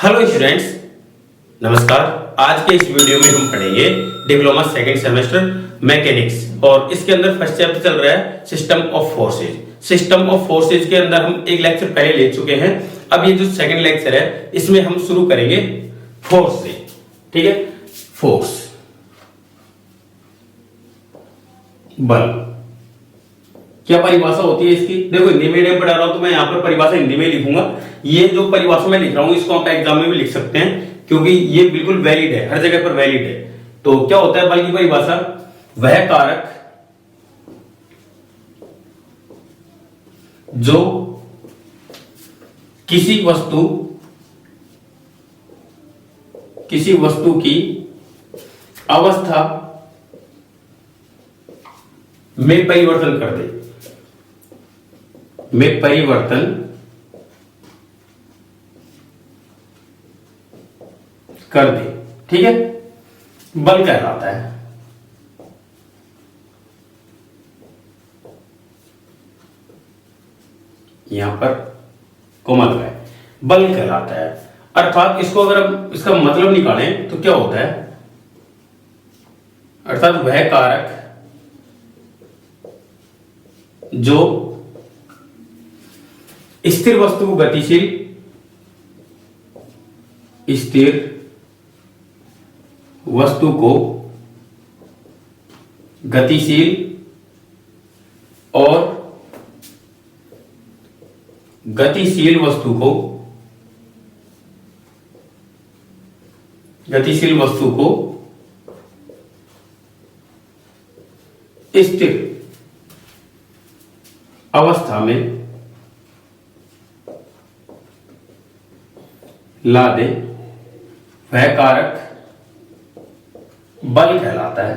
Hello students, नमस्कार। आज के इस वीडियो में हम पढ़ेंगे डिप्लोमा सेकंड सेमेस्टर मैकेनिक्स और इसके अंदर फर्स्ट चैप्टर चल रहा है system of forces. System of forces के अंदर हम एक लेक्चर पहले ले चुके हैं। अब ये जो सेकंड लेक्चर है इसमें हम शुरू करेंगे फोर्स से। ठीक है, फोर्स, बल, क्या परिभाषा होती है इसकी? देखो हिंदी मीडियम पढ़ा रहा हूं तो मैं यहाँ पर परिभाषा हिंदी में लिखूंगा। ये जो परिभाषा मैं लिख रहा हूं इसको आप एग्जाम में भी लिख सकते हैं क्योंकि ये बिल्कुल वैलिड है, हर जगह पर वैलिड है। तो क्या होता है बल की परिभाषा? वह कारक जो किसी वस्तु की अवस्था में परिवर्तन कर दे, ठीक है, बल कहलाता है। यहां पर कोमा लगाए, बल कहलाता है। अर्थात इसको अगर हम इसका मतलब निकालें तो क्या होता है? अर्थात वह कारक जो स्थिर वस्तु को गतिशील और गतिशील वस्तु को स्थिर अवस्था में ला दे, वह कारक बल कहलाता है।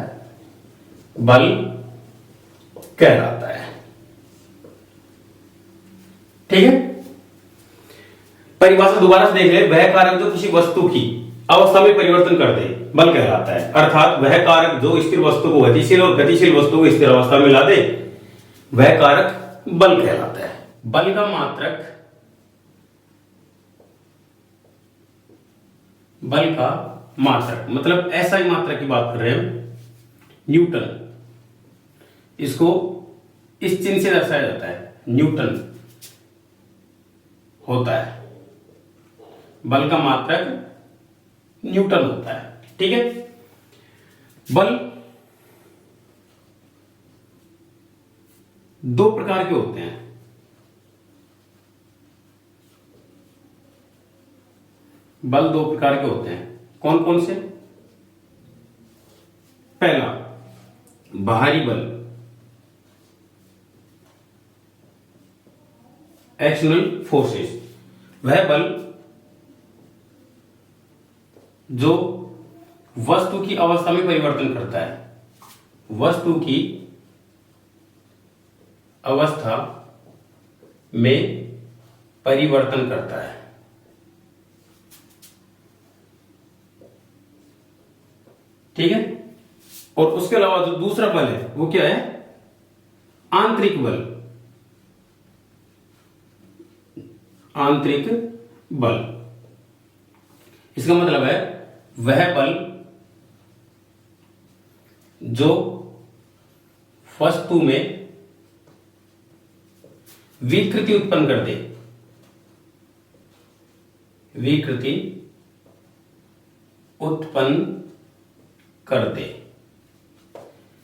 ठीक है, परिभाषा दोबारा से देख ले। वह कारक जो किसी वस्तु की अवस्था में परिवर्तन कर दे बल कहलाता है। अर्थात वह कारक जो स्थिर वस्तु को गतिशील और गतिशील वस्तु को स्थिर अवस्था में ला दे, वह कारक बल कहलाता है। बल का मात्रक मतलब ऐसा ही मात्रक की बात कर रहे हैं, न्यूटन। इसको इस चिन्ह से दर्शाया जाता है, न्यूटन होता है। बल का मात्रक न्यूटन होता है। ठीक है, बल दो प्रकार के होते हैं। कौन कौन से? पहला, बाहरी बल, एक्सटर्नल फोर्सेस। वह बल जो वस्तु की अवस्था में परिवर्तन करता है, वस्तु की अवस्था में परिवर्तन करता है। ठीक है, और उसके अलावा जो दूसरा बल है वो क्या है? आंतरिक बल। इसका मतलब है वह बल जो वस्तु में विकृति उत्पन्न कर दे।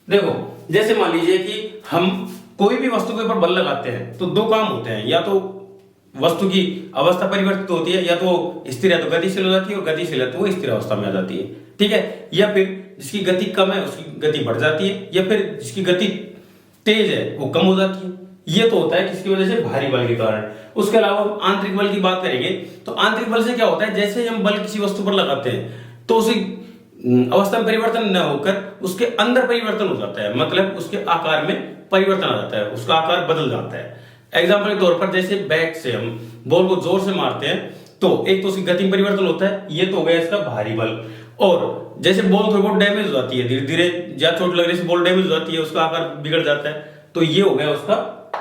देखो, जैसे मान लीजिए कि हम कोई भी वस्तु के ऊपर बल लगाते हैं तो दो काम होते हैं, या तो वस्तु की अवस्था परिवर्तित होती है, या तो स्थिर है तो गतिशील हो जाती है, और गतिशील है तो वो स्थिर अवस्था में आ जाती है। ठीक है, या फिर जिसकी गति कम है उसकी गति बढ़ जाती है, या फिर जिसकी गति तेज है वो कम हो जाती है। ये तो होता है किसकी वजह से? भारी बल के कारण। उसके अलावा हम आंतरिक बल की बात करेंगे तो आंतरिक बल से क्या होता है? जैसे हम बल किसी वस्तु पर लगाते हैं तो उसी अवस्था में परिवर्तन न होकर उसके अंदर परिवर्तन हो जाता है, मतलब उसके आकार में परिवर्तन आ जाता है, उसका आकार बदल जाता है। एग्जाम्पल के तौर पर जैसे बैट से हम बॉल को जोर से मारते हैं तो एक तो उसकी गति में परिवर्तन होता है, ये तो हो गया इसका भारी बल। और जैसे बॉल थोड़ी बहुत डैमेज हो जाती है, धीरे धीरे ज्यादा चोट लगने से बॉल डैमेज हो जाती है, उसका आकार बिगड़ जाता है, तो ये हो गया उसका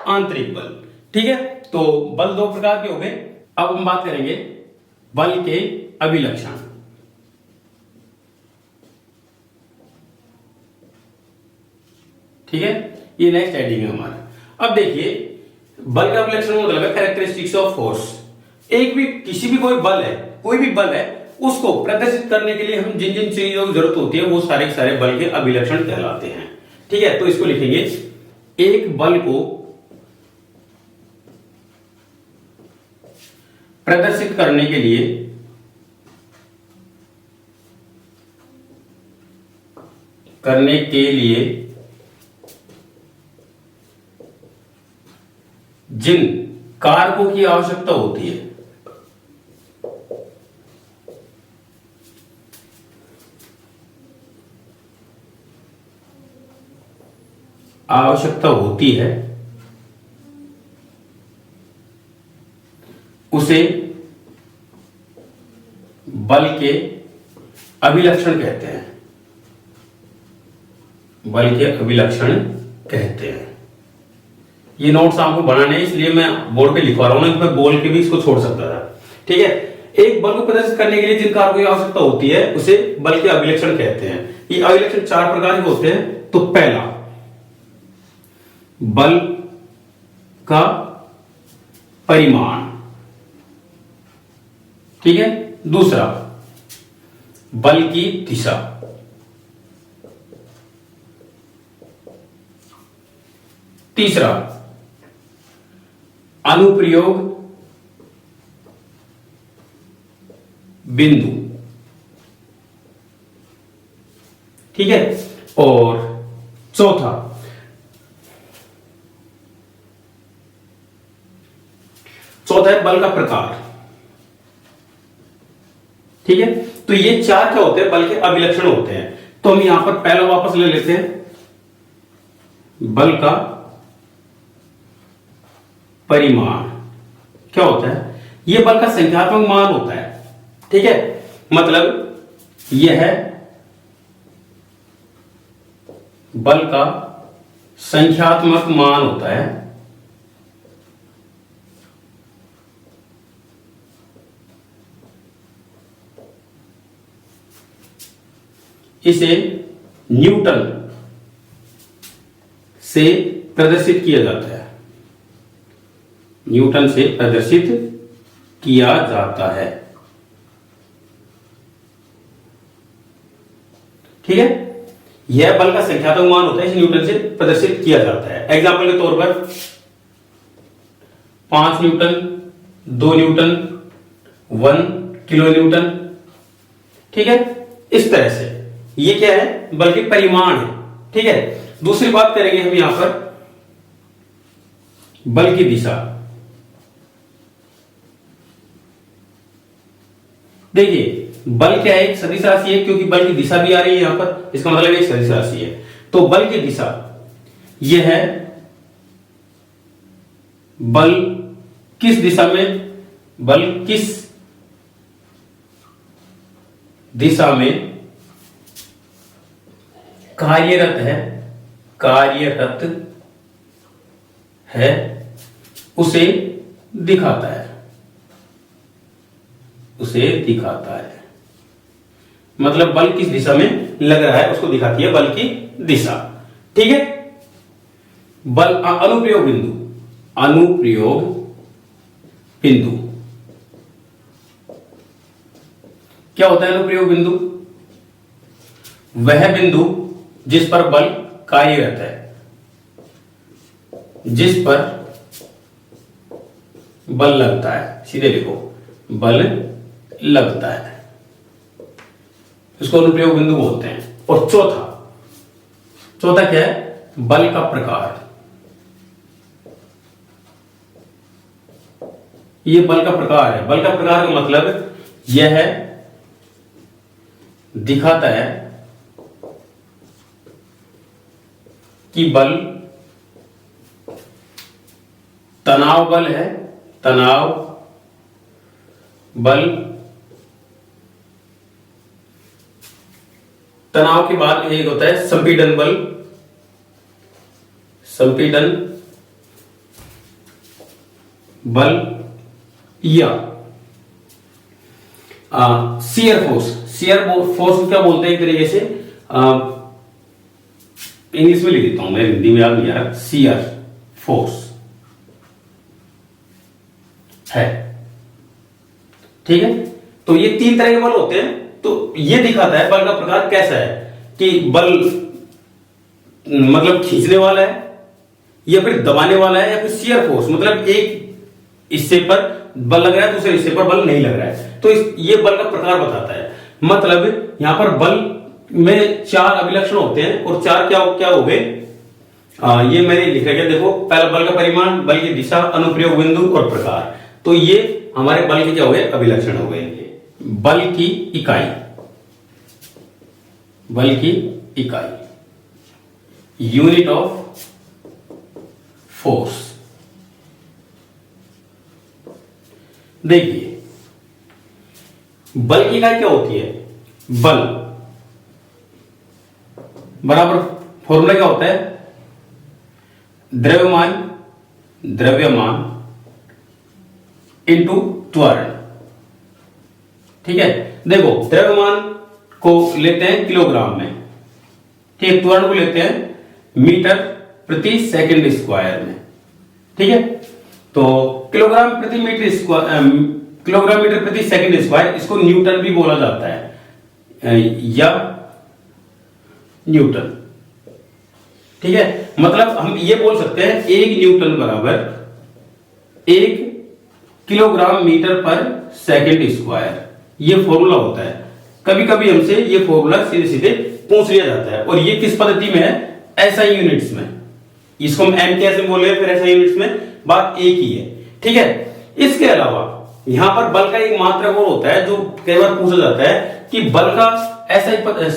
आंतरिक बल। ठीक है, तो बल दो प्रकार के हो गए। अब हम बात करेंगे बल के अभिलक्षण। ठीक है, ये नेक्स्ट हेडिंग है हमारा। अब देखिए बल का अभिलक्षण मतलब है कैरेक्टरिस्टिक्स ऑफ फोर्स। एक भी किसी भी कोई बल है, कोई भी बल है, उसको प्रदर्शित करने के लिए हम जिन जिन चीजों की जरूरत होती है वो सारे के सारे बल के अभिलक्षण कहलाते हैं। ठीक है, तो इसको लिखेंगे, एक बल को प्रदर्शित करने के लिए जिन कारकों की आवश्यकता होती है, उसे बल के अभिलक्षण कहते हैं। बल के अभिलक्षण कहते हैं। ये नोट्स आपको बनाने हैं, इसलिए मैं बोर्ड पे लिखवा रहा हूं ना, मैं बोल के भी इसको छोड़ सकता था। ठीक है, एक बल को प्रदर्शित करने के लिए जिन कारकों की आवश्यकता होती है उसे बल के अभिलक्षण कहते हैं। ये अभिलक्षण 4 प्रकार के होते हैं। तो पहला, बल का परिमाण। ठीक है, दूसरा, बल की दिशा। तीसरा, अनुप्रयोग बिंदु। ठीक है, और चौथा है बल का प्रकार। ठीक है, तो ये 4 क्या होते हैं? बल के अभिलक्षण होते हैं। तो हम यहां पर पहला वापस ले लेते हैं, बल का परिमाण क्या होता है? यह बल का संख्यात्मक मान होता है। ठीक है, मतलब यह बल का संख्यात्मक मान होता है। इसे न्यूटन से प्रदर्शित किया जाता है। न्यूटन से प्रदर्शित किया जाता है। ठीक है, यह बल का संख्यात्मक मान होता है, इसे न्यूटन से प्रदर्शित किया जाता है। एग्जाम्पल के तौर पर 5 न्यूटन, 2 न्यूटन, 1 किलो न्यूटन। ठीक है, इस तरह से ये क्या है? बल के परिमाण है। ठीक है, दूसरी बात करेंगे हम यहां पर बल की दिशा। देखिए बल क्या है? एक सदिश राशि है, क्योंकि बल की दिशा भी आ रही है यहां पर, इसका मतलब एक सदिश राशि है। तो बल की दिशा यह है बल किस दिशा में, बल किस दिशा में कार्यरत है उसे दिखाता है। मतलब बल किस दिशा में लग रहा है उसको दिखाती है बल की दिशा। ठीक है, बल अनुप्रयोग बिंदु क्या होता है? अनुप्रयोग बिंदु वह बिंदु जिस पर बल कार्यरत है, जिस पर बल लगता है। सीधे लिखो, बल लगता है, इसको अनुप्रयोग बिंदु बोलते हैं। और चौथा क्या है? बल का प्रकार। ये बल का प्रकार है। बल का प्रकार का मतलब यह है, दिखाता है कि बल तनाव बल है, तनाव बल। तनाव के बाद एक होता है संपीड़न बल, या शियर फोर्स, शियर फोर्स क्या बोलते हैं एक तरीके से, इंग्लिश में लिख देता हूं मैं, हिंदी में याद नहीं आ रहा, शियर फोर्स है, ठीक है। तो ये 3 तरह के बल होते हैं। तो ये दिखाता है बल का प्रकार कैसा है, कि बल मतलब खींचने वाला है या फिर दबाने वाला है, या फिर शियर फोर्स मतलब एक हिस्से पर बल लग रहा है, दूसरे हिस्से पर बल नहीं लग रहा है। तो ये बल का प्रकार बताता है। मतलब यहां पर बल में 4 अभिलक्षण होते हैं, और 4 क्या क्या हो गए, ये मैंने लिखा गया, देखो। पहला बल का परिमाण, बल की दिशा, अनुप्रयोग बिंदु और प्रकार। तो ये हमारे बल के क्या हो गए, अभिलक्षण हो गए। बल की इकाई, बल की इकाई, यूनिट ऑफ फोर्स। देखिए बल की इकाई क्या होती है, बल बराबर फॉर्मूला क्या होता है, द्रव्यमान, द्रव्यमान इंटू त्वरण, ठीक है। देखो द्रव्यमान को लेते हैं किलोग्राम में, ठीक, त्वरण को लेते हैं मीटर प्रति सेकंड स्क्वायर में, ठीक है। तो किलोग्राम प्रति मीटर स्क्वायर, किलोग्राम मीटर प्रति सेकंड स्क्वायर, इसको न्यूटन भी बोला जाता है, या न्यूटन, ठीक है। मतलब हम ये बोल सकते हैं 1 न्यूटन बराबर 1 किलोग्राम मीटर पर सेकंड स्क्वायर, ये फॉर्मूला होता है। कभी कभी हमसे ये फॉर्मूला सीधे सीधे पूछ लिया जाता है, और ये किस पद्धति में है, एसआई यूनिट्स में। इसको हम एम कैसे बोले, फिर एसआई यूनिट्स में, बात एक ही है, ठीक है। इसके अलावा यहां पर बल का एक मात्रक और होता है, जो कई बार पूछा जाता है कि बल का एसआई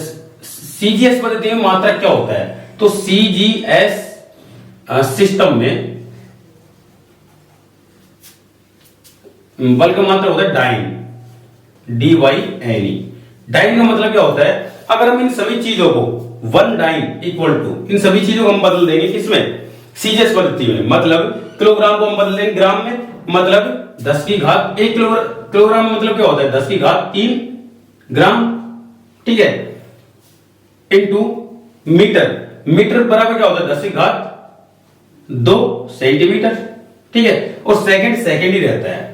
सीजीएस पद्धति में मात्रक क्या होता है। तो सीजीएस सिस्टम में बल का मात्रक होता है डाइन, DYNE। डाइन का मतलब क्या होता है, अगर हम इन सभी चीजों को 1 डाइन इक्वल टू, इन सभी चीजों को हम बदल देंगे किसमें, सीजीएस पद्धति में। मतलब किलोग्राम को हम बदल देंगे ग्राम में, मतलब 10 की घात 1 किलोग्राम मतलब क्या होता है, 10 की घात 3 ग्राम, ठीक है, इनटू मीटर, मीटर बराबर क्या होता है, 10 की घात 2 सेंटीमीटर, ठीक है। और सेकंड सेकंड ही रहता है,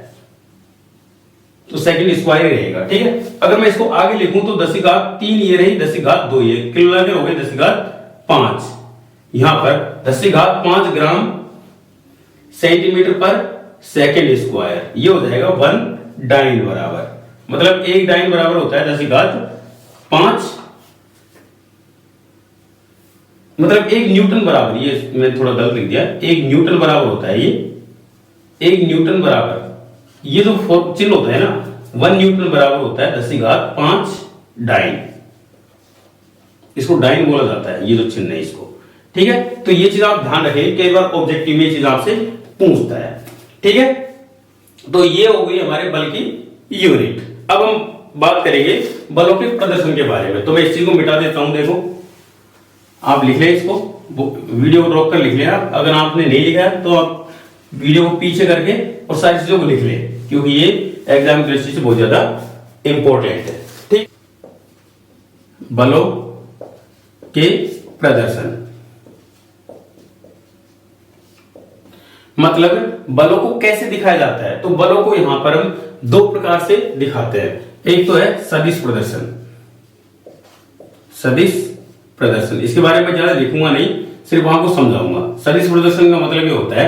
तो सेकंड स्क्वायर ही रहेगा, ठीक है। अगर मैं इसको आगे लिखूं तो 10 की घात 3 ये रही, 10 की घात 2 ये, किलोमीटर हो गए 10 की घात 5, यहां पर 10 की घात 5 ग्राम सेंटीमीटर पर सेकंड स्क्वायर, ये हो जाएगा 1 डाइन बराबर, मतलब 1 डाइन बराबर होता है 10 की घात 5, मतलब 1 न्यूटन बराबर, ये मैं थोड़ा गलत लिख दिया, 1 न्यूटन बराबर होता है ये, 1 न्यूटन बराबर, ये जो चिन्ह होता है ना, 1 न्यूटन बराबर होता है 10 की घात 5 डाइन, इसको डाइन बोला जाता है, ये जो चिन्ह है इसको, ठीक है। तो ये चीज आप ध्यान रखें, कई बार ऑब्जेक्टिव में ये चीज आपसे पूछता है, ठीक है। तो ये हो गई हमारे बल की यूनिट। अब हम बात करेंगे बलों के प्रदर्शन के बारे में। तो मैं इस चीज को मिटा देता हूं, देखो आप लिख लें इसको, वीडियो को रोक कर लिख लें आप, अगर आपने नहीं लिखा है तो आप वीडियो को पीछे करके और सारी चीजों को लिख लें, क्योंकि ये एग्जाम की दृष्टि से बहुत ज्यादा इंपॉर्टेंट है, ठीक। बलों के प्रदर्शन मतलब बलों को कैसे दिखाया जाता है। तो बलों को यहां पर हम 2 प्रकार से दिखाते हैं, एक तो है सदिश प्रदर्शन, सदिश प्रदर्शन, इसके बारे में ज्यादा लिखूंगा नहीं, सिर्फ आपको समझाऊंगा। सदिश प्रदर्शन का मतलब ये होता है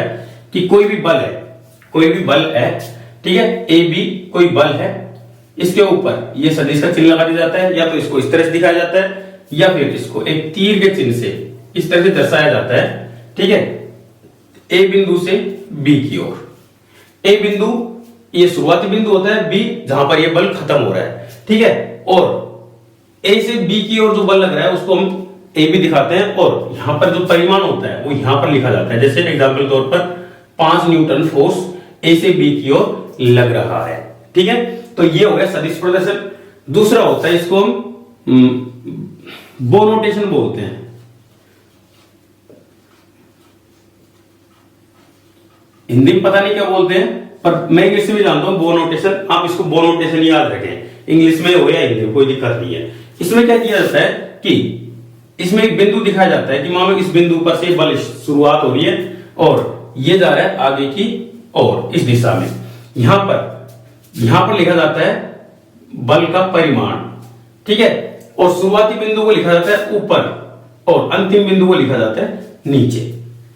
कि कोई भी बल है, कोई भी बल है, ठीक है, ए बी कोई बल है, इसके ऊपर ये सदिश का चिन्ह लगा दिया जाता है, या तो इसको इस तरह से दिखाया जाता है, या फिर इसको एक तीर के चिन्ह से इस तरह से दर्शाया जाता है, ठीक है, ए बिंदु से बी की ओर। ए बिंदु ये शुरुआती बिंदु होता है, बी जहां पर ये बल खत्म हो रहा है, ठीक है। और ए से बी की ओर जो बल लग रहा है उसको हम ए बी दिखाते हैं, और यहां पर जो परिमाण होता है वो यहां पर लिखा जाता है। जैसे एग्जाम्पल तौर पर 5 न्यूटन फोर्स ए से बी की ओर लग रहा है, ठीक है। तो ये हो गया सदिश प्रदर्शन। दूसरा होता है, इसको हम बो नोटेशन बोलते हैं। हिंदी में पता नहीं क्या बोलते हैं, पर मैं इंग्लिश में भी जानता हूं बो नोटेशन, आप इसको बो नोटेशन याद रखें। इंग्लिश में हो या हिंदी में, कोई दिक्कत नहीं है। इसमें क्या किया जाता है कि इसमें एक बिंदु दिखाया जाता है कि मान लो इस बिंदु पर से बल शुरुआत हो रही है और ये जा रहा है आगे की ओर इस दिशा में। यहां पर लिखा जाता है बल का परिमाण, ठीक है, और शुरुआती बिंदु को लिखा जाता है ऊपर और अंतिम बिंदु को लिखा जाता है नीचे,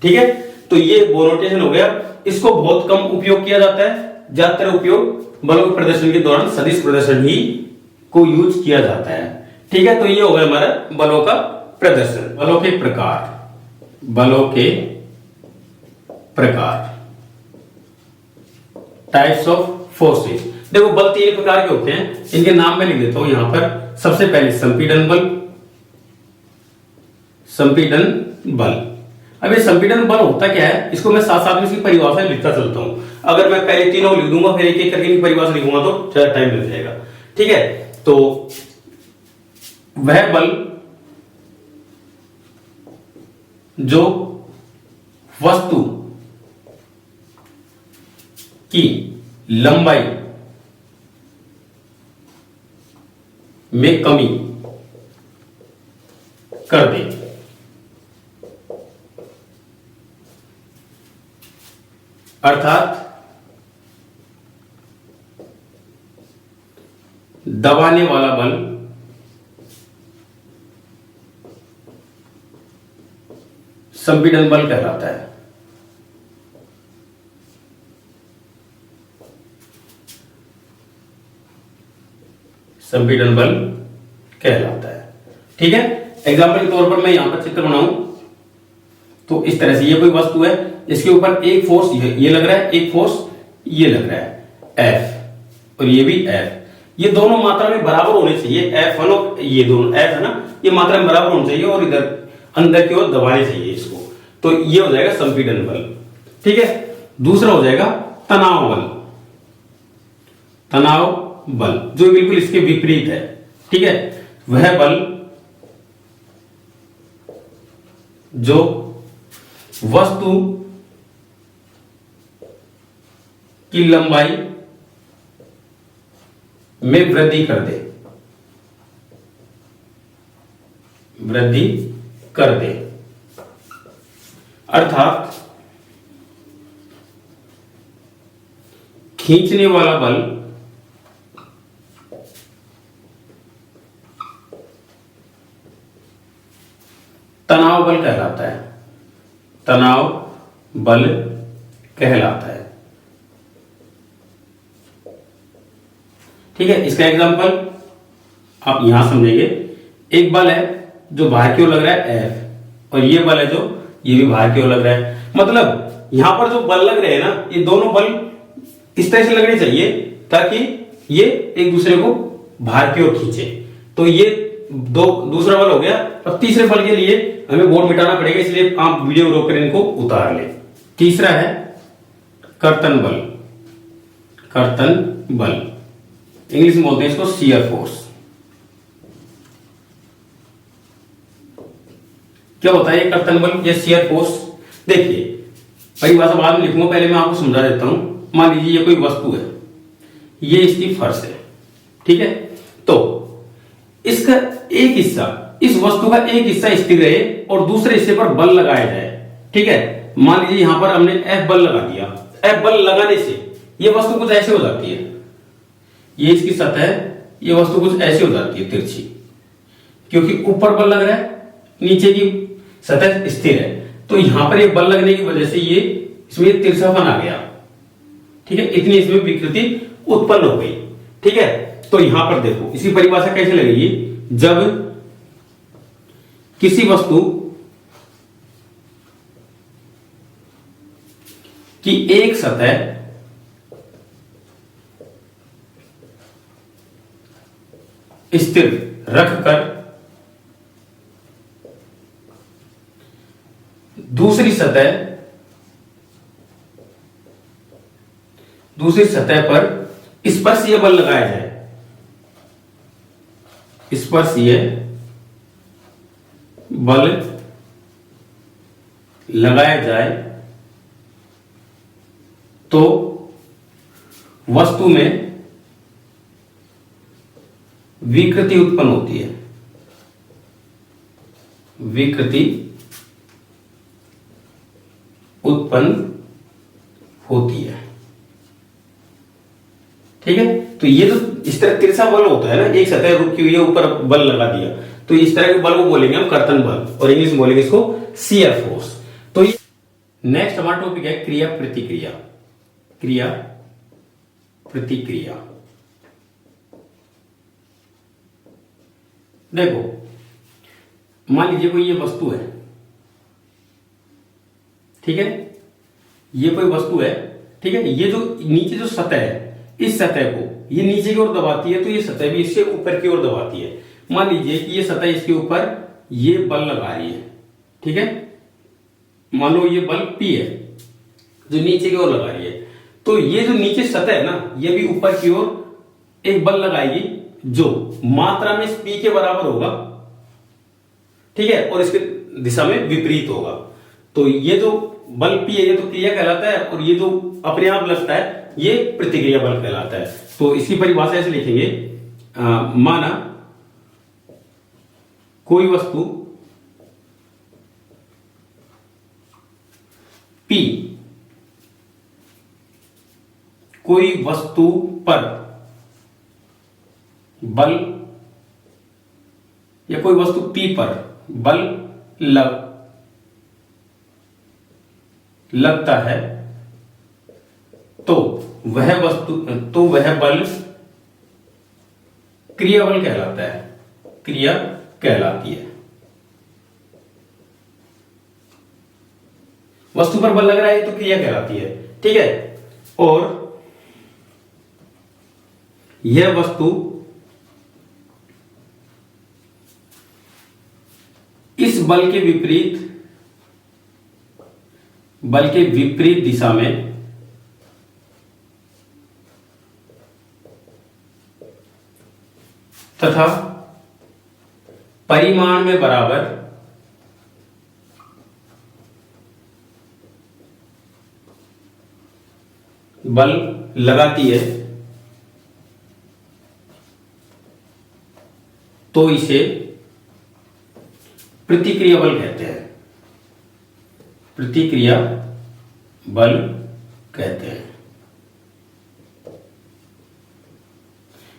ठीक है। तो ये वो नोटेशन हो गया। इसको बहुत कम उपयोग किया जाता है, ज्यादातर उपयोग बलों के प्रदर्शन के दौरान सदिश प्रदर्शन ही को यूज किया जाता है, ठीक है। तो ये हो गया हमारा बलों का प्रदर्शन। बलों के प्रकार, टाइप्स ऑफ फोर्सेस। देखो बल 3 प्रकार के होते हैं, इनके नाम मैं लिख देता हूं यहां पर। सबसे पहले संपीड़न बल। अब ये संपीड़न बल होता क्या है, इसको मैं साथ साथ में इसकी परिभाषा लिखता चलता हूं। अगर मैं पहले तीनों लिख दूंगा फिर एक एक करके परिभाषा लिखूंगा तो थोड़ा टाइम लग जाएगा, ठीक है। तो वह बल जो वस्तु की लंबाई में कमी कर दे, अर्थात दबाने वाला बल संपीड़न बल कहलाता है। संपीड़न बल कहलाता है, ठीक है। एग्जाम्पल के तौर पर मैं यहां पर चित्र बनाऊं तो इस तरह से ये कोई वस्तु है, इसके ऊपर एक फोर्स ये लग रहा है, एक फोर्स ये लग रहा है F, और ये भी F। ये दोनों मात्रा में बराबर होने चाहिए, F1 और ये दोनों F है ना, ये मात्रा में बराबर होने चाहिए और इधर अंदर की ओर दबाने चाहिए इसको। तो ये हो जाएगा संपीड़न बल, ठीक है। दूसरा हो जाएगा तनाव बल जो बिल्कुल इसके विपरीत है, ठीक है। वह बल जो वस्तु की लंबाई में वृद्धि कर दे, अर्थात खींचने वाला बल तनाव बल कहलाता है। ठीक है। इसका एग्जांपल आप यहां समझेंगे। एक बल है जो बाहर की ओर लग रहा है F, और ये बल है जो ये भी बाहर की ओर लग रहा है। मतलब यहां पर जो बल लग रहे हैं ना, ये दोनों बल इस तरह से लगने चाहिए ताकि ये एक दूसरे को बाहर की ओर खींचे। तो ये दूसरा बल हो गया। अब तीसरे बल के लिए हमें बोर्ड मिटाना पड़ेगा, इसलिए आप वीडियो रोककर इनको उतार ले। तीसरा है कर्तन बल, इंग्लिश में बोलते हैं इसको शियर फोर्स। क्या होता है ये कर्तन बल या शियर फोर्स? देखिए परिभाषा बाद में लिखूंगा, पहले मैं आपको समझा देता हूं। मान लीजिए ये कोई वस्तु है, ये इसकी फर्श है, ठीक है। तो इसका एक हिस्सा, इस वस्तु का एक हिस्सा स्थिर रहे और दूसरे हिस्से पर बल लगाया जाए, ठीक है। मान लीजिए यहां पर हमने F बल लगा दिया। F बल लगाने से ये वस्तु कुछ ऐसे हो जाती है, ये इसकी सतह है, ये वस्तु कुछ ऐसे हो जाती है तिरछी, क्योंकि ऊपर बल लग रहा है, नीचे की सतह स्थिर है। तो यहां पर ये बल लगने की वजह से ये इसमें तिरछापन आ गया, ठीक है। इतनी इसमें विकृति उत्पन्न हो गई, ठीक है। तो यहां पर देखो इसकी परिभाषा कैसे लगेगी। जब किसी वस्तु की एक सतह स्थिर रखकर दूसरी सतह पर स्पर्शीय बल लगाया जाए, स्पर्शीय बल लगाया जाए तो वस्तु में विकृति उत्पन्न होती है, विकृति उत्पन्न होती है। ठीक है, तो ये तो इस तरह तिरछा बल होता है ना, एक सतह रुकी हुई है, ऊपर बल लगा दिया, तो इस तरह के बल को बोलेंगे हम कर्तन बल, और इंग्लिश में बोलेंगे इसको शियर फोर्स। तो ये नेक्स्ट हमारा टॉपिक है क्रिया प्रतिक्रिया। क्रिया प्रतिक्रिया, देखो मान लीजिए कोई ये वस्तु है, ठीक है, ये कोई वस्तु है, ठीक है, ये जो नीचे जो सतह है, इस सतह को ये नीचे की ओर दबाती है, तो ये सतह भी इससे ऊपर की ओर दबाती है। मान लीजिए कि ये सतह इसके ऊपर ये बल लगा रही है, ठीक है, मान लो ये बल P है जो नीचे की ओर लगा रही है, तो ये जो नीचे सतह है ना, ये भी ऊपर की ओर एक बल लगाएगी जो मात्रा में इस P के बराबर होगा, ठीक है, और इसके दिशा में विपरीत होगा। तो ये जो बल P है ये तो क्रिया कहलाता है, और ये जो अपने आप लगता है ये प्रतिक्रिया बल कहलाता है। तो इसकी परिभाषा ऐसे लिखेंगे, माना कोई वस्तु P कोई वस्तु पर बल, या कोई वस्तु P पर बल लगता है, तो वह बल क्रिया बल कहलाता है, क्रिया कहलाती है। वस्तु पर बल लग रहा है तो क्रिया कहलाती है, ठीक है, और यह वस्तु इस बल के विपरीत दिशा में तथा परिमाण में बराबर बल लगाती है, तो इसे प्रतिक्रिया बल कहते हैं, प्रतिक्रिया बल कहते हैं।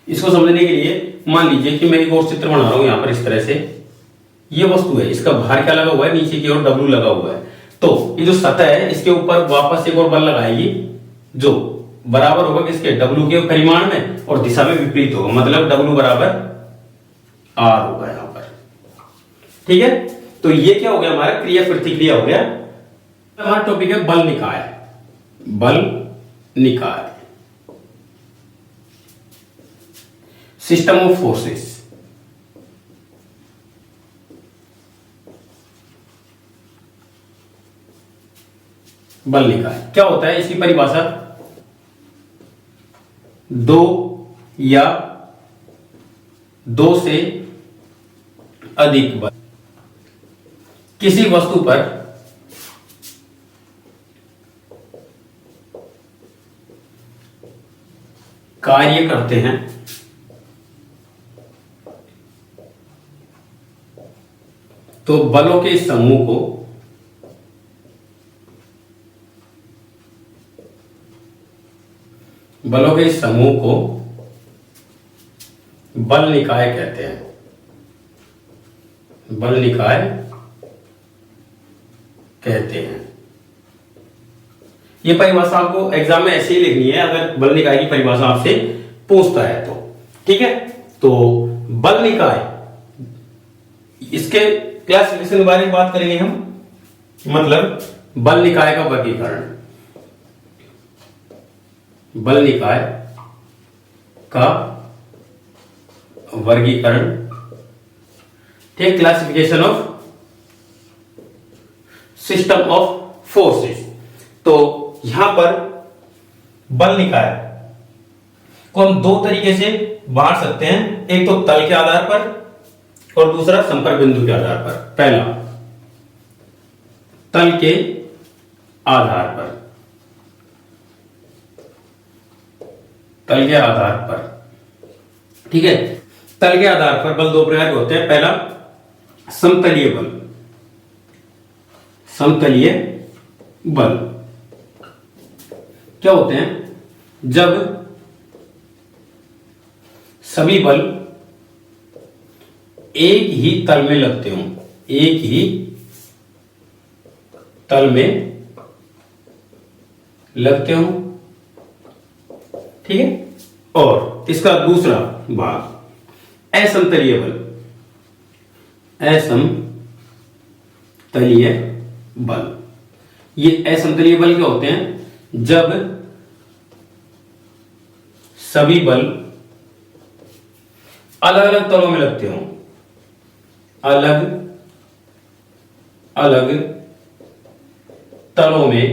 इसको समझने के लिए मान लीजिए कि मैं एक और चित्र बना रहा हूं यहां पर, इस तरह से ये वस्तु है, इसका भार क्या लगा हुआ है, नीचे की ओर W लगा हुआ है, तो ये जो सतह है इसके ऊपर वापस एक और बल लगाएगी जो बराबर होगा किसके, W के परिमाण में और दिशा में विपरीत होगा, मतलब W बराबर R होगा यहां पर, ठीक है। तो ये क्या हो गया, हमारा क्रिया प्रतिक्रिया हो गया। हमारा टॉपिक है बल निकाय। बल निकाय, सिस्टम ऑफ फोर्सेस। बल निकाय क्या होता है, इसकी परिभाषा, दो या दो से अधिक बल किसी वस्तु पर कार्य करते हैं, तो बलों के इस समूह को बल निकाय कहते हैं। बल निकाय कहते हैं। ये परिभाषा आपको एग्जाम में ऐसे ही लिखनी है, अगर बल निकाय की परिभाषा आपसे पूछता है तो, ठीक है। तो बल निकाय, इसके क्लासिफिकेशन के बारे में बात करेंगे हम, मतलब बल निकाय का वर्गीकरण। बल निकाय का वर्गीकरण, ठीक, classification of system of forces. तो यहां पर बल निकाय को हम दो तरीके से बांट सकते हैं, एक तो तल के आधार पर और दूसरा संपर्क बिंदु के आधार पर। पहला तल के आधार पर, तल के आधार पर, ठीक है। तल के आधार पर बल दो प्रकार के होते हैं। पहला समतलीय बल। समतलीय बल क्या होते हैं? जब सभी बल एक ही तल में लगते हों, एक ही तल में लगते हों, ठीक है। और इसका दूसरा भाग असमतलीय बल। असमतलीय बल, ये असमतलीय बल क्या होते हैं? जब सभी बल अलग अलग तलों में लगते हों, अलग अलग तलों में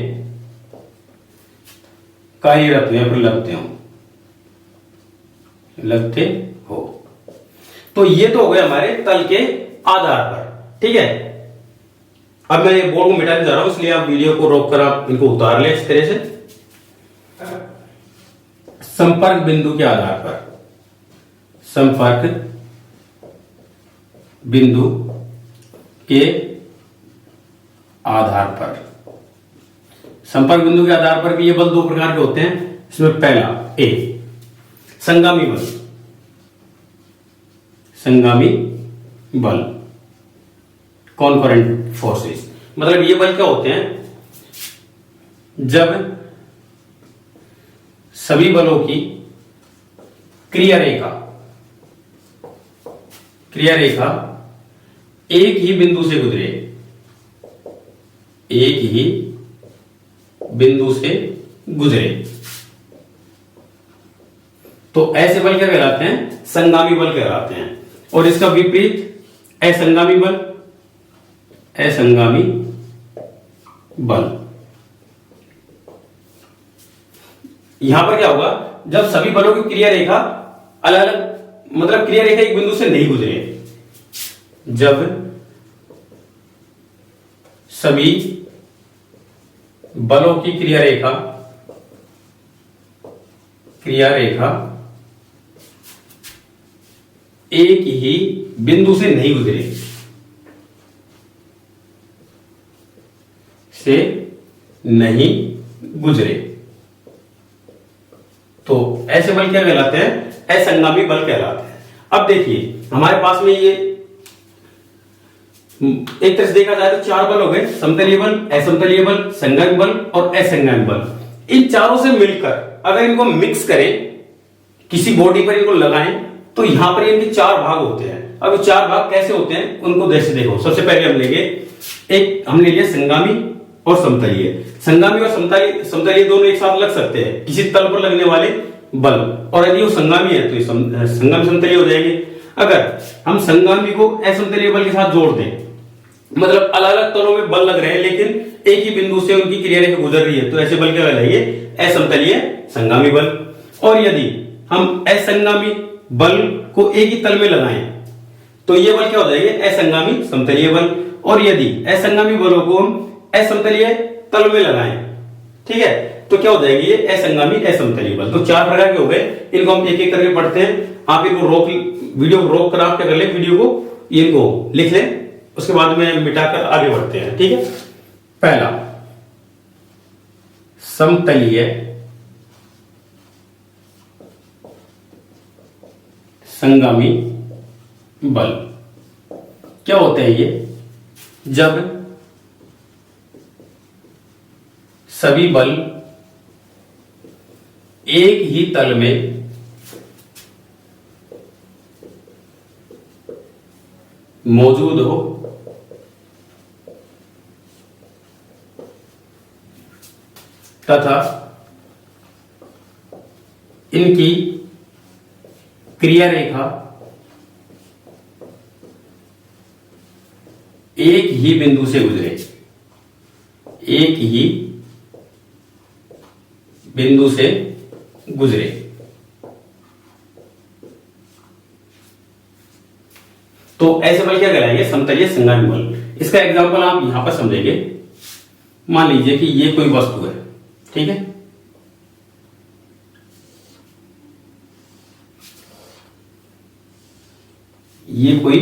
कार्यरत हो या फिर लगते हो। तो ये तो हो गए हमारे तल के आधार पर, ठीक है। अब मैं ये बोर्ड को मिटाने जा रहा हूं, इसलिए आप वीडियो को रोक कर आप इनको उतार ले इस तरह से। संपर्क बिंदु के आधार पर, संपर्क बिंदु के आधार पर, संपर्क बिंदु के आधार पर भी ये बल दो प्रकार के होते हैं। इसमें पहला ए संगामी बल। संगामी बल, कॉन्करेंट फोर्सेस, मतलब ये बल क्या होते हैं? जब सभी बलों की क्रिया रेखा एक ही बिंदु से गुजरे, एक ही बिंदु से गुजरे, तो ऐसे बल क्या कहलाते हैं? संगामी बल कहलाते हैं। और इसका विपरीत असंगामी बल। असंगामी बल, यहां पर क्या होगा? जब सभी बलों की क्रिया रेखा अलग अलग, मतलब क्रिया रेखा एक बिंदु से नहीं गुजरे, जब सभी बलों की क्रिया रेखा एक ही बिंदु से नहीं गुजरे, तो ऐसे बल क्या कहलाते हैं? असंगामी बल कहलाते हैं। अब देखिए हमारे पास में ये एक तरह से देखा जाए तो चार बल हो गए, समतलीय बल, असमतलीय बल, संगामी बल और असंगामी बल। इन चारों से मिलकर अगर इनको मिक्स करें, किसी बॉडी पर इनको लगाएं, तो यहां पर इनके चार भाग होते हैं। अब ये चार भाग कैसे होते हैं उनको जैसे देखो। सबसे पहले हम लेंगे एक, हमने लिया संगामी और समतलीय। संगामी और समतलीय दोनों एक साथ लग सकते हैं, किसी तल पर लगने वाले बल, और यदि वो संगामी है तो ये संगामी समतलीय हो जाएंगे। अगर हम संगामी को असमतलीय बल के साथ जोड़ दें, मतलब अलग अलग तलों में बल लग रहे हैं लेकिन एक ही बिंदु से उनकी क्रिया रेखा गुजर रही है, तो ऐसे बल क्या कहलाएंगे? असमतलीय संगामी बल। और यदि हम असंगामी बल को एक ही तल में लगाएं तो ये बल क्या हो जाएंगे? असंगामी समतलीय बल। और यदि असंगामी बलों को हम असमतलीय तल में लगाएं, ठीक है, तो क्या हो जाएगी? ये असंगामी असमतलीय बल। तो चार प्रकार के हो गए, इनको हम एक एक करके पढ़ते हैं। आप इनको वीडियो को रोक कर आप क्या कर ले, वीडियो को इनको लिख लें, उसके बाद में मिटाकर आगे बढ़ते हैं, ठीक है। पहला समतलीय संगामी बल क्या होते हैं? ये जब सभी बल एक ही तल में मौजूद हो तथा इनकी क्रिया रेखा एक ही बिंदु से गुजरे, एक ही बिंदु से गुजरे, तो ऐसे बल क्या कहलाएंगे? समतलीय संगामी बल। इसका एग्जांपल आप यहां पर समझेंगे। मान लीजिए कि ये कोई वस्तु है, ठीक है, ये कोई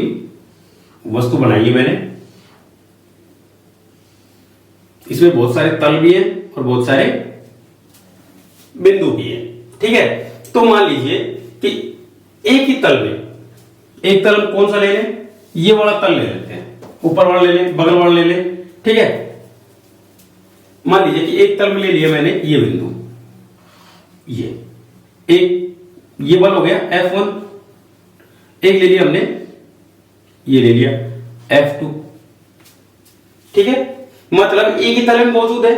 वस्तु बनाई है मैंने, इसमें बहुत सारे तल भी हैं और बहुत सारे बिंदु भी हैं, ठीक है। तो मान लीजिए कि एक ही तल में, एक तल हम कौन सा ले लें, ये वाला तल ले लेते हैं, ऊपर वाला ले लें, बगल वाला ले लें, ठीक है। मान लीजिए कि एक तल में ले लिया मैंने ये बिंदु, ये एक, ये बल हो गया F1, एक ले लिया हमने, ये ले लिया F2, ठीक है। मतलब एक ही तल में मौजूद है,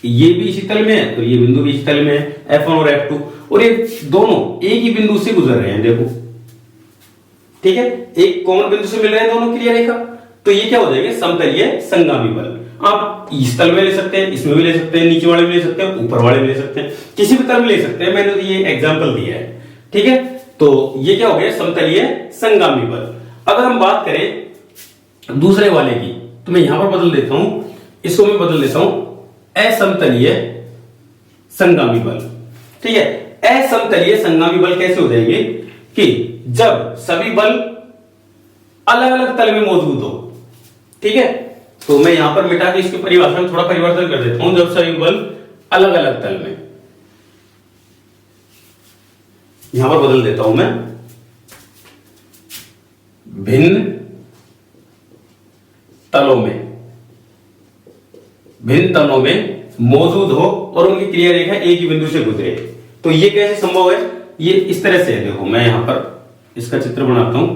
ये भी इसी तल में है तो ये बिंदु भी इसी तल में है, F1 और F2, और ये दोनों एक ही बिंदु से गुजर रहे हैं, देखो, ठीक है। एक कॉमन बिंदु से मिल रहे हैं दोनों क्रिया रेखा, तो ये क्या हो जाएंगे, समतलीय संगामी बल। आप इस तल में ले सकते हैं, इसमें भी ले सकते हैं, नीचे वाले में ले सकते हैं, ऊपर वाले में ले सकते हैं, किसी भी तल में ले सकते हैं, मैंने तो ये एग्जांपल दिया है, ठीक है। तो ये क्या हो गया, समतलीय संगामी बल। अगर हम बात करें दूसरे वाले की, तो मैं यहां पर बदल देता हूं, इसको मैं बदल देता हूं असमतलीय संगामी बल, ठीक है। असमतलीय संगामी बल कैसे हो जाएंगे कि जब सभी बल अलग अलग तल में मौजूद हो, ठीक है। तो मैं यहां पर मिटा के इसकी परिभाषा में थोड़ा परिवर्तन कर देता हूं, जब सभी बल अलग अलग तल में, यहां पर बदल देता हूं मैं, भिन्न तलों में मौजूद हो और उनकी क्रिया रेखा एक ही बिंदु से गुजरे। तो ये कैसे संभव है, ये इस तरह से है, देखो मैं यहां पर इसका चित्र बनाता हूं,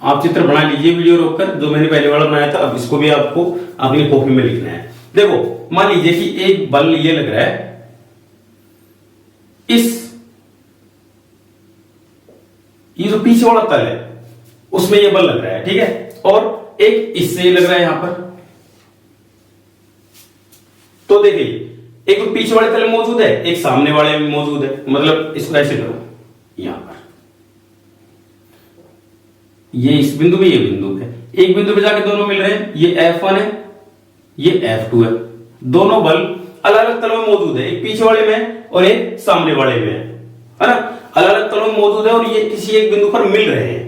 आप चित्र बना लीजिए वीडियो रोककर, जो मैंने पहले वाला बनाया था, अब इसको भी आपको अपनी कॉपी में लिखना है। देखो मान लीजिए कि एक बल ये लग रहा है, ये जो पीछे वाला तल है उसमें ये बल लग रहा है, ठीक है, और एक इससे लग रहा है यहां पर। तो देखिए एक तो पीछे वाले तल में मौजूद है, एक सामने वाले में मौजूद है, मतलब इसको ऐसे करो, यहां पर ये इस बिंदु पे, ये बिंदु है, एक बिंदु पे जाके दोनों मिल रहे हैं, ये F1 है, ये F2 है, दोनों बल अलग अलग तलों में मौजूद है, एक पीछे वाले में और एक सामने वाले में है ना, अलग अलग तलों में मौजूद है और ये किसी एक बिंदु पर मिल रहे हैं।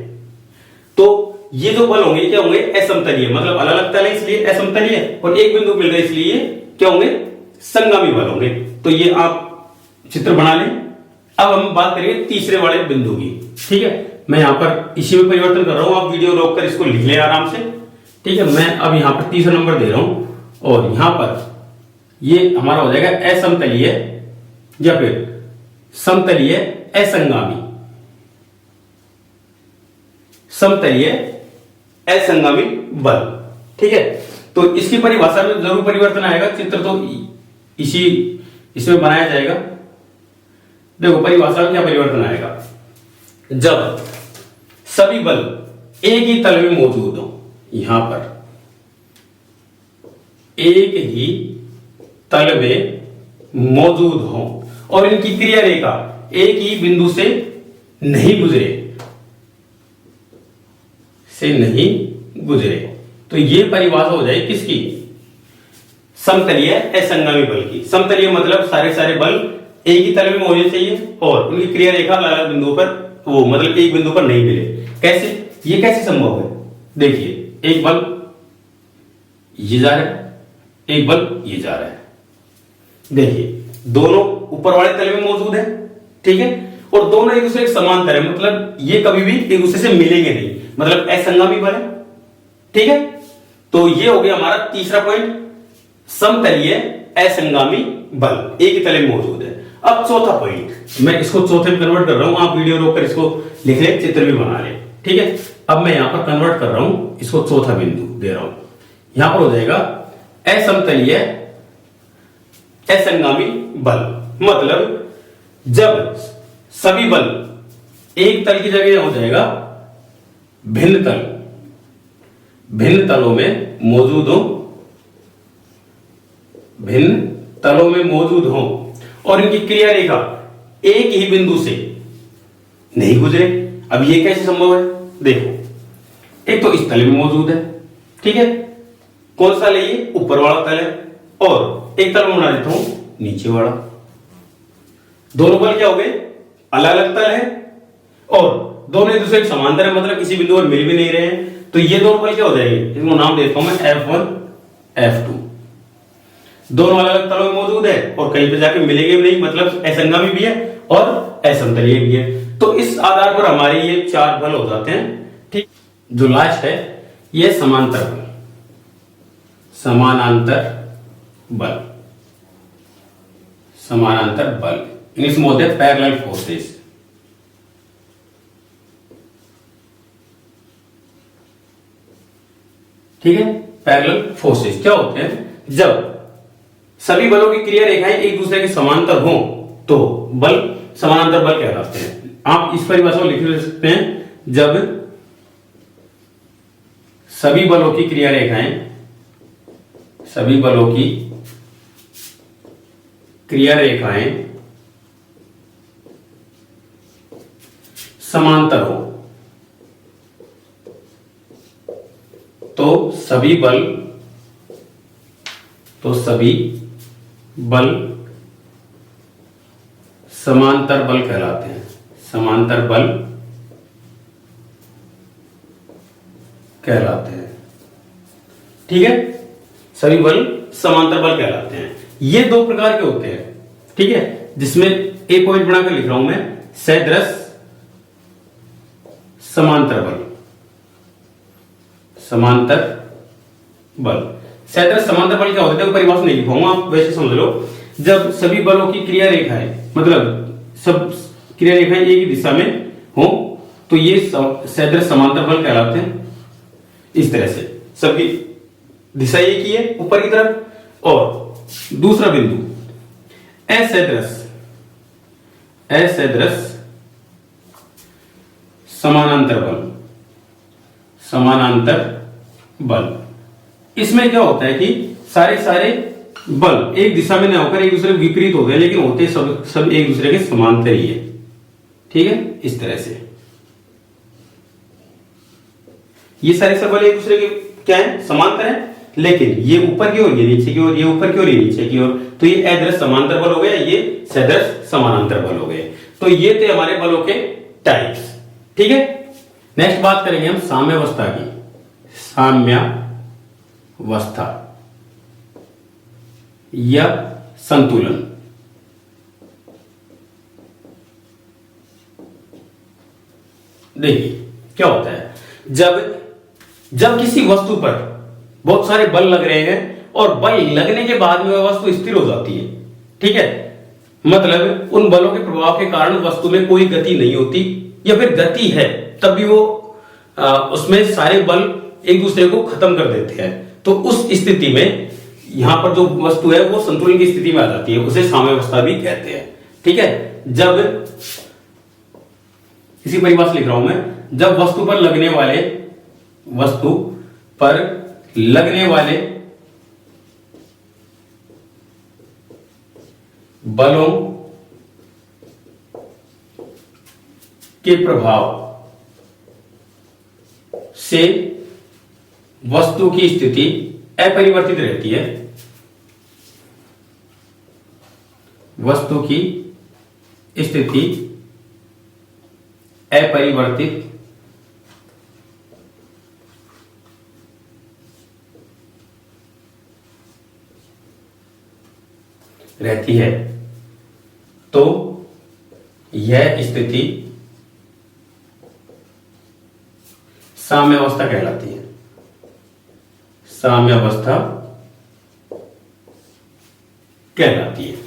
तो ये जो बल होंगे क्या होंगे, असमतलीय, मतलब अलग अलग तल है इसलिए असमतलीय, और एक बिंदु मिल रहे हैं इसलिए क्या होंगे, संगामी बल होंगे। तो ये आप चित्र बना लें। अब हम बात करेंगे तीसरे वाले बिंदु की, ठीक है। मैं यहां पर इसी में परिवर्तन कर रहा हूं, आप वीडियो रोककर इसको लिख लें आराम से, ठीक है। मैं अब यहां पर तीसरा नंबर दे रहा हूं, और यहां पर ये हमारा हो जाएगा असमतलीय या फिर समतलीय असंगामी, समतलीय असंगामी बल, ठीक है। तो इसकी परिभाषा में जरूर परिवर्तन आएगा, चित्र तो इसमें बनाया जाएगा। देखो परिभाषा में क्या परिवर्तन आएगा, जब सभी बल एक ही तल में मौजूद हो, यहां पर एक ही तल में मौजूद हो और इनकी क्रिया रेखा एक ही बिंदु से नहीं गुजरे, तो ये परिभाषा हो जाए किसकी, समतलीय असंगामी बल की। समतलीय मतलब सारे बल एक ही तल में होने चाहिए और उनकी क्रिया रेखा अलग अलग बिंदुओं पर, वो मतलब एक बिंदु पर नहीं मिले। कैसे, ये कैसे संभव है, देखिए एक बल ये जा रहा है, एक बल ये जा रहा है, देखिए दोनों ऊपर वाले तल में मौजूद है, ठीक है, और दोनों एक दूसरे के समांतर है, मतलब ये कभी भी एक दूसरे से मिलेंगे नहीं, मतलब असंगामी बल है, ठीक है। तो ये हो गया हमारा तीसरा पॉइंट, समतलीय असंगामी बल एक ही तल में मौजूद है। अब चौथा पॉइंट, मैं इसको चौथे में कन्वर्ट कर रहा हूं, आप वीडियो रोककर इसको लिख ले, चित्र भी बना ले, ठीक है। अब मैं यहां पर कन्वर्ट कर रहा हूं, इसको चौथा बिंदु दे रहा हूं, यहां पर हो जाएगा असमतलीय असंगामी बल, मतलब जब सभी बल एक तल की जगह हो जाएगा भिन्न तलों में मौजूद हो और इनकी क्रिया रेखा एक ही बिंदु से नहीं गुजरे। अब ये कैसे संभव है, देखो एक तो इस तल में मौजूद है, ठीक है, कौन सा ले, ये ऊपर वाला तल है, और एक तल में बना देता हूं नीचे वाला, दोनों बल क्या हो गए, अलग अलग तल है और दोनों एक दूसरे के समांतर है, मतलब किसी बिंदु पर मिल भी नहीं रहे हैं, तो ये दोनों बल क्या हो जाएंगे, इसको नाम देता हूं मैं F1 F2। दोनों अलग अलग तलों में मौजूद है और कहीं पे जाके मिलेंगे भी नहीं, मतलब असंगामी भी है और असमतलीय भी है। तो इस आधार पर हमारे ये चार बल हो जाते हैं। ठीक, जो लास्ट है ये समांतर बल, समानांतर बल, समानांतर बल, इंग्लिश में होते हैं पैरेलल फोर्सेस। ठीक है, पैरेलल फोर्सेस क्या होते हैं, जब सभी बलों की क्रिया रेखाएं एक दूसरे के समांतर हों तो बल समानांतर बल कहलाते हैं। आप इस परिभाषा को लिख सकते हैं, जब सभी बलों की क्रिया रेखाएं, सभी बलों की क्रिया रेखाएं समांतर हो तो सभी बल समांतर बल कहलाते हैं, समांतर बल कहलाते हैं। ठीक है, सभी बल समांतर बल कहलाते हैं। ये दो प्रकार के होते हैं, ठीक है, जिसमें एक पॉइंट बनाकर लिख रहा हूं मैं, सदृश समांतर बल, समांतर बल। सदृश समांतर बल क्या होता है, परिभाषा नहीं लिखूंगा, आप वैसे समझ लो। जब सभी बलों की क्रिया रेखाएं, मतलब सब क्रिया रेखाएं एक ही दिशा में हो तो ये सदृश समांतर बल कहलाते हैं। इस तरह से सबकी दिशा एक ही है ऊपर की तरफ। और दूसरा बिंदु असदृश, असदृश समानांतर बल, समानांतर बल। इसमें क्या होता है कि सारे बल एक दिशा में न होकर एक दूसरे के विपरीत होते हैं, लेकिन होते सब एक दूसरे के समांतर ही है। ठीक है, इस तरह से ये सारे सब बल एक दूसरे के क्या है, समांतर है, लेकिन ये ऊपर की ओर, ये नीचे की ओर, ये ऊपर की ओर, ये नीचे की ओर, तो ये अदृश्य समांतर बल हो गया, ये सदृश समानांतर बल हो गए। तो ये थे हमारे बलों के टाइप्स। ठीक है, नेक्स्ट बात करेंगे हम साम्यावस्था की, साम्यावस्था या संतुलन। देखिए क्या होता है, जब किसी वस्तु पर बहुत सारे बल लग रहे हैं और बल लगने के बाद में वह वस्तु स्थिर हो जाती है। ठीक है, मतलब उन बलों के प्रभाव के कारण वस्तु में कोई गति नहीं होती, या फिर गति है तब भी वो उसमें सारे बल एक दूसरे को खत्म कर देते हैं। तो उस स्थिति में यहां पर जो वस्तु है वो संतुलन की स्थिति में आ जाती है, उसे साम्यावस्था भी कहते हैं। ठीक है, जब इसी परिभाषा लिख रहा हूं मैं, जब वस्तु पर लगने वाले बलों के प्रभाव से वस्तु की स्थिति अपरिवर्तित रहती है, वस्तु की स्थिति अपरिवर्तित रहती है, तो यह स्थिति साम्यावस्था कहलाती है, साम्यावस्था कहलाती है।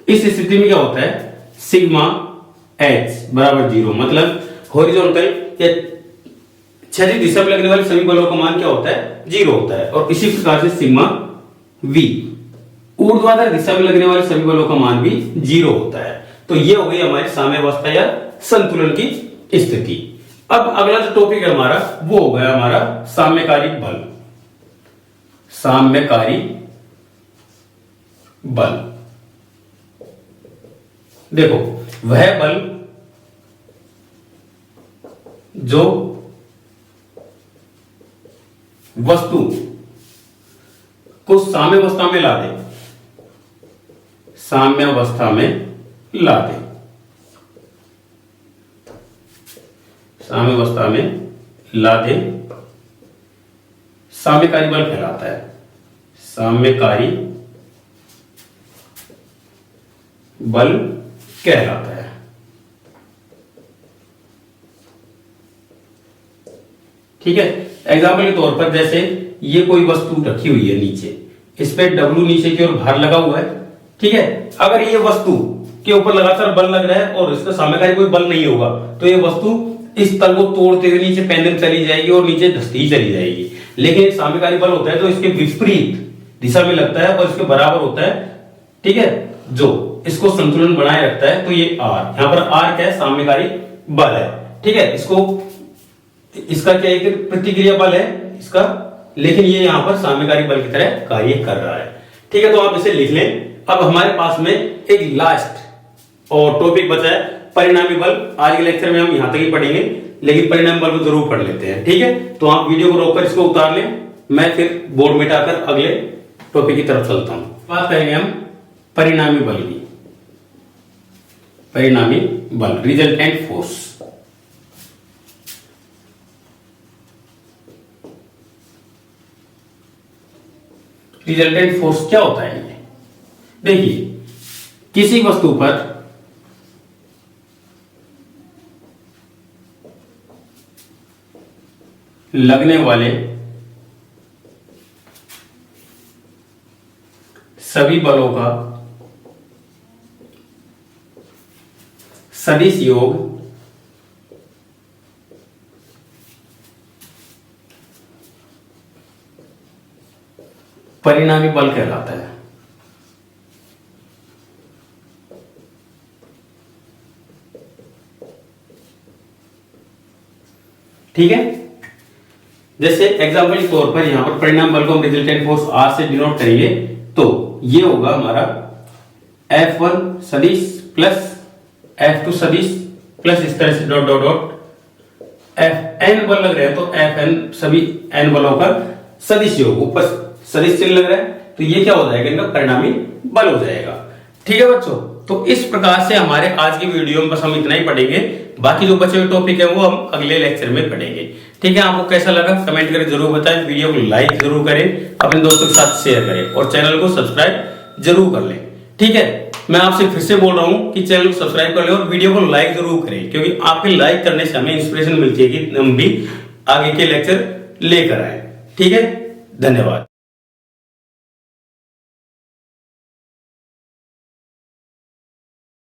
इस स्थिति में क्या होता है, सिग्मा एच बराबर 0, मतलब हॉरिजॉन्टल या क्षैतिज दिशा में लगने वाले सभी बलों का मान क्या होता है, 0 होता है। और इसी प्रकार से सिग्मा वी ऊर्ध्वाधर दिशा में लगने वाले सभी बलों का मान भी 0 होता है। तो ये हो गई हमारी साम्यावस्था या संतुलन की स्थिति। अब अगला जो टॉपिक है हमारा वो हो गया हमारा साम्यकारी बल, साम्यकारी बल। देखो वह बल जो वस्तु को साम्यावस्था में ला दे, साम्यावस्था में ला दे। साम्यावस्था में ला दे। साम्यकारी बल कहलाता है। साम्यकारी बल कहलाता है। ठीक है। एग्जाम्पल के तौर पर जैसे ये कोई वस्तु रखी हुई है नीचे, इस पे W नीचे की ओर भार लगा हुआ है। ठीक है। अगर ये वस्तु के ऊपर लगातार बल लग रहा है और इसका साम्यकारी कोई बल नहीं होगा तो ये वस्तु इस तल को तोड़ते हुए नीचे पेंडुलम चली जाएगी और नीचे धंसती ही चली जाएगी। लेकिन एक साम्यकारी बल होता है तो इसके विपरीत दिशा में लगता है और इसके बराबर होता है। ठीक है। जो इसको संतुलन बनाए रखता है। तो ये R, यहां पर R क्या है? साम्यकारी बल है। ठीक है। इसका क्या एक प्रतिक्रिया बल है इसका, लेकिन ये यहां पर साम्यकारी बल की तरह कार्य कर रहा है। ठीक है। तो आप इसे लिख लें। अब हमारे पास में एक लास्ट और टॉपिक बचा है परिणामी बल। आज के लेक्चर में हम यहां तक ही पढ़ेंगे, लेकिन परिणामी बल को जरूर पढ़ लेते हैं। ठीक है। तो आप वीडियो को रोककर इसको उतार लें, मैं फिर बोर्ड मिटाकर अगले टॉपिक की तरफ चलता हूं। बात करेंगे हम परिणामी बल की। परिणामी बल, रिजल्टेंट फोर्स। रिजल्टेंट फोर्स क्या होता है? ये देखिए, किसी वस्तु पर लगने वाले सभी बलों का सदिश योग परिणामी बल कहलाता है। ठीक है। जैसे एग्जांपल के तौर पर यहां पर परिणाम बल को हम रिजल्टेंट फोर्स R से डिनोट करेंगे तो ये होगा हमारा F1 सदिश प्लस F2 सदिश प्लस इस तरह से डॉट डॉट डॉट Fn बल लग रहे हैं तो Fn सभी n बलों का सदिश योग, ऊपर सदिश चिन्ह लग रहा है तो ये क्या हो जाएगा? इनका परिणामी बल हो जाएगा। ठीक है बच्चों। तो इस प्रकार से हमारे आज की वीडियो में बस हम इतना ही पढ़ेंगे। बाकी जो बचे हुए टॉपिक है वो हम अगले लेक्चर में पढ़ेंगे। ठीक है। आपको कैसा लगा कमेंट करके जरूर बताएं। वीडियो को लाइक जरूर करें, अपने दोस्तों के साथ शेयर करें और चैनल को सब्सक्राइब जरूर कर लें। ठीक है। मैं आपसे फिर से बोल रहा हूं कि चैनल को सब्सक्राइब कर लें और वीडियो को लाइक जरूर करें, क्योंकि आपके लाइक करने से हमें इंस्पिरेशन मिलती है कि हम भी आगे के लेक्चर लेकर आए। ठीक है। धन्यवाद।